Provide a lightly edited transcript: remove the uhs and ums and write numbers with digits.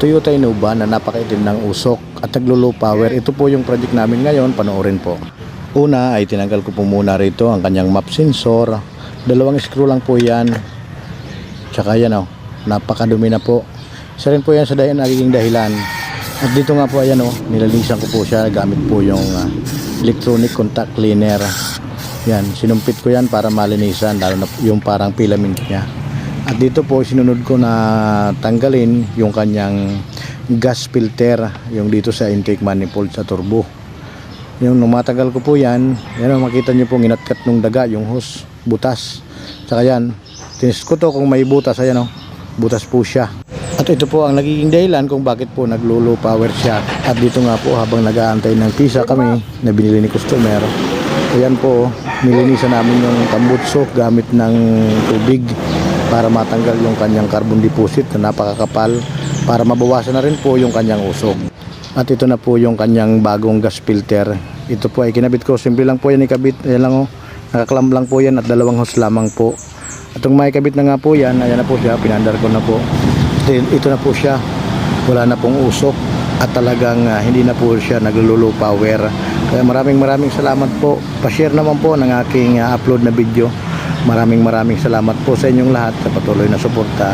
Toyota Innova na napakaitim ng usok at naglo-low power. Ito po yung project namin ngayon, panoorin po. Una ay tinanggal ko po muna rito ang kanyang map sensor. 2 screw lang po yan. Tsaka yan napakadumi na po. Isa rin po yan sa nagiging dahilan. At dito nga po ayan nilalisan ko po siya gamit po yung electronic contact cleaner. Yan, sinumpit ko yan para malinisan, lalo na yung parang filament niya. At dito po sinunod ko na tanggalin yung kanyang gas filter, yung dito sa intake manifold sa turbo. Yung numatagal ko po yan, makita nyo po inatkat nung daga, yung hose, butas. Saka yan, tinis ko to kung may butas, ayan butas po siya. At ito po ang nagiging dahilan kung bakit po naglo-low power siya. At dito nga po habang nag-aantay ng pisa kami na binili ni customer, ayan po, nilinisan namin yung tambutso gamit ng tubig para matanggal yung kanyang carbon deposit na napakakapal, para mabawasan na rin po yung kanyang usok. At ito na po yung kanyang bagong gas filter. Ito po ay kinabit ko, simple lang po yan ikabit. Ayan lang nakaklam lang po yan at 2 hose lamang po. At kung may kabit na nga po yan, ayan na po siya, pinandar ko na po. Ito na po siya, wala na pong usok at talagang hindi na po siya naglo-low power. Kaya maraming salamat po. Pa-share naman po ng aking upload na video. Maraming salamat po sa inyong lahat sa patuloy na suporta.